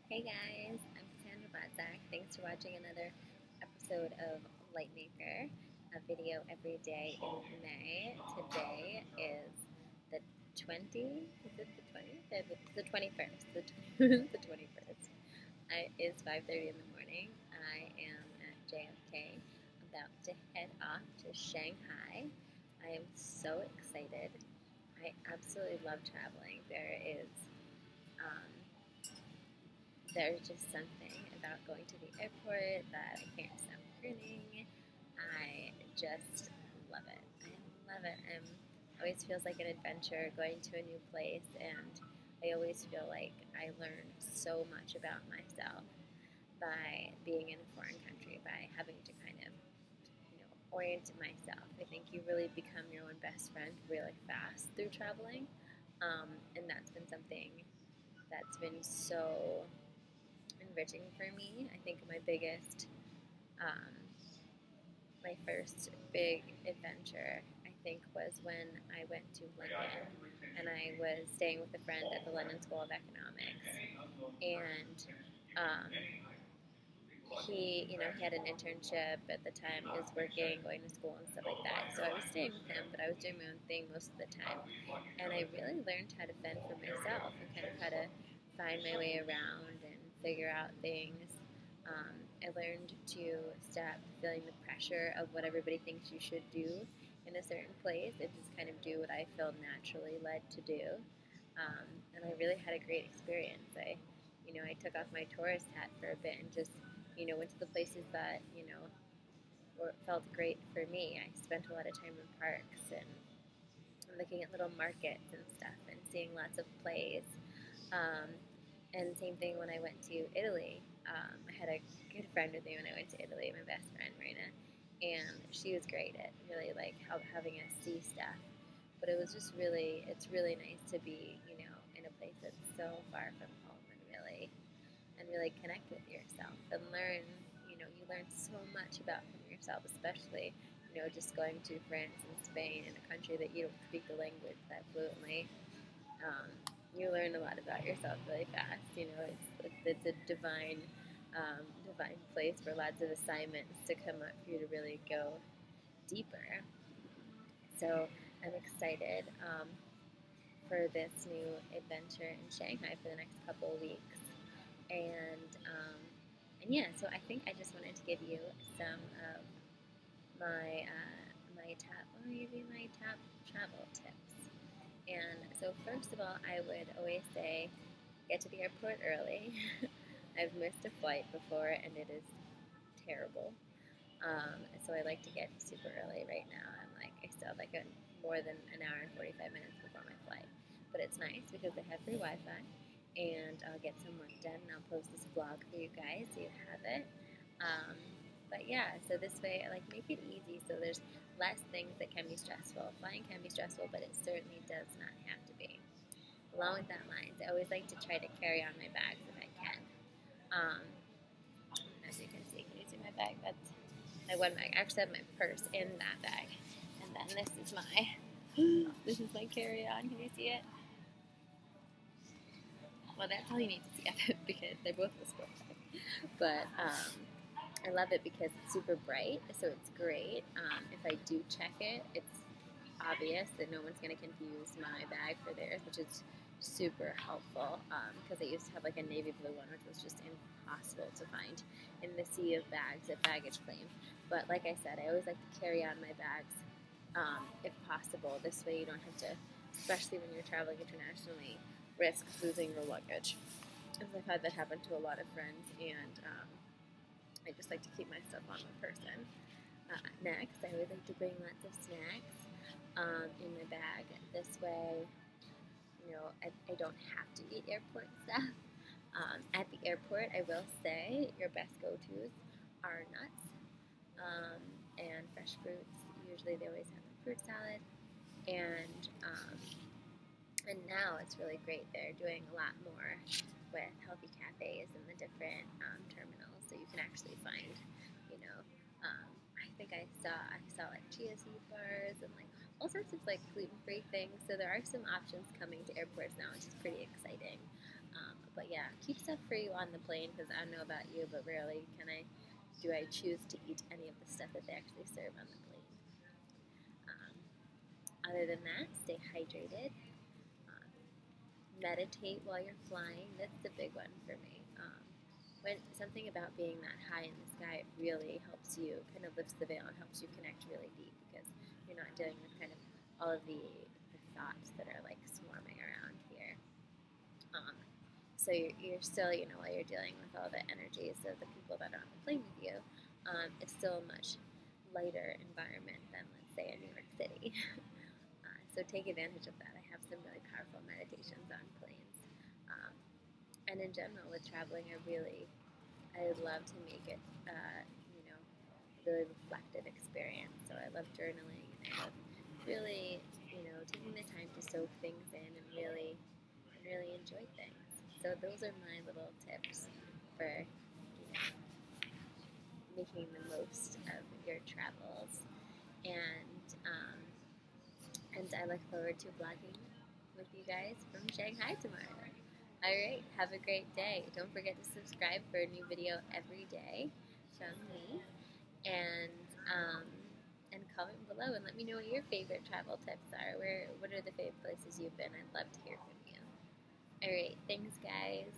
Hey guys, I'm Cassandra Bodzak. Thanks for watching another episode of LightMAYker, a video every day in May. Today is the 20th, is it the 20th? It's the 21st, the 21st. It's 5:30 in the morning. I am at JFK, about to head off to Shanghai. I am so excited. I absolutely love traveling. Um, there's just something about going to the airport that I can't stop grinning. I just love it. I love it. It always feels like an adventure going to a new place, and I always feel like I learn so much about myself by being in a foreign country, by having to kind of, orient myself. I think you really become your own best friend really fast through traveling, and that's been something that's been so enriching for me. I think um, my first big adventure, I think, was when I went to London and I was staying with a friend at the London School of Economics. And um, he had an internship at the time. He was working, going to school and stuff like that. So I was staying with him, but I was doing my own thing most of the time. And I really learned how to fend for myself and kind of how to find my way around and figure out things. I learned to stop feeling the pressure of what everybody thinks you should do in a certain place and just kind of do what I feel naturally led to do. And I really had a great experience. I took off my tourist hat for a bit and just, went to the places that, felt great for me. I spent a lot of time in parks and looking at little markets and stuff and seeing lots of plays. Um, and same thing when I went to Italy. I had a good friend with me when I went to Italy, my best friend, Marina, and she was great at really like having us see stuff. But it's really nice to be, in a place that's so far from home and really connect with yourself and learn, you learn so much about yourself, especially, just going to France and Spain in a country that you don't speak the language that fluently. um, you learn a lot about yourself really fast. It's a divine place for lots of assignments to come up for you to really go deeper. So I'm excited for this new adventure in Shanghai for the next couple of weeks, and yeah. So I think I just wanted to give you some of my top. I'll give you my top travel tips. And so first of all, I would always say get to the airport early. I've missed a flight before and it is terrible. So I like to get super early right now. I still have more than an hour and 45 minutes before my flight. But it's nice because they have free Wi-Fi and I'll get some work done and I'll post this vlog for you guys so you have it. But yeah, so this way I make it easy so there's less things that can be stressful. Flying can be stressful, but it certainly does not have to be. Along with that lines, I always like to try to carry on my bags if I can. As you can you see my bag? That's my one bag. I actually have my purse in that bag. And then this is my carry-on. Can you see it? Well, that's all you need to see of it because they're both the sport bag. But I love it because it's super bright, so it's great. If I do check it, it's obvious that no one's going to confuse my bag for theirs, which is super helpful because I used to have a navy blue one, which was just impossible to find in the sea of bags at baggage claim. But like I said, I always like to carry on my bags if possible. This way you don't have to, especially when you're traveling internationally, risk losing your luggage. As I've had that happen to a lot of friends, and I just like to keep my stuff on my person. Next, I always like to bring lots of snacks in my bag. This way, I don't have to eat airport stuff. At the airport, I will say your best go-tos are nuts and fresh fruits. Usually, they always have a fruit salad, and now it's really great. They're doing a lot more with healthy cafes in the different terminals, so you can actually find, I think I saw chia seed bars and all sorts of gluten-free things. So there are some options coming to airports now, which is pretty exciting. But yeah, keep stuff for you on the plane because I don't know about you, but rarely do I choose to eat any of the stuff that they actually serve on the plane. Other than that, stay hydrated. Meditate while you're flying. That's the big one for me. When something about being that high in the sky really helps you, kind of lifts the veil and helps you connect really deep because you're not dealing with kind of all of the thoughts that are like swarming around here. So you're still, while you're dealing with all the energies of the people that are on the plane with you, it's still a much lighter environment than, let's say, in New York City. So take advantage of that. I have some really powerful meditations on planes. And in general, with traveling, I love to make it, really reflective experience. So I love journaling, and I love really, taking the time to soak things in and really enjoy things. So those are my little tips for making the most of your travels. And I look forward to vlogging with you guys from Shanghai tomorrow. Alright, have a great day. Don't forget to subscribe for a new video every day from me. And comment below and let me know what your favorite travel tips are. What are the favorite places you've been? I'd love to hear from you. Alright, thanks guys.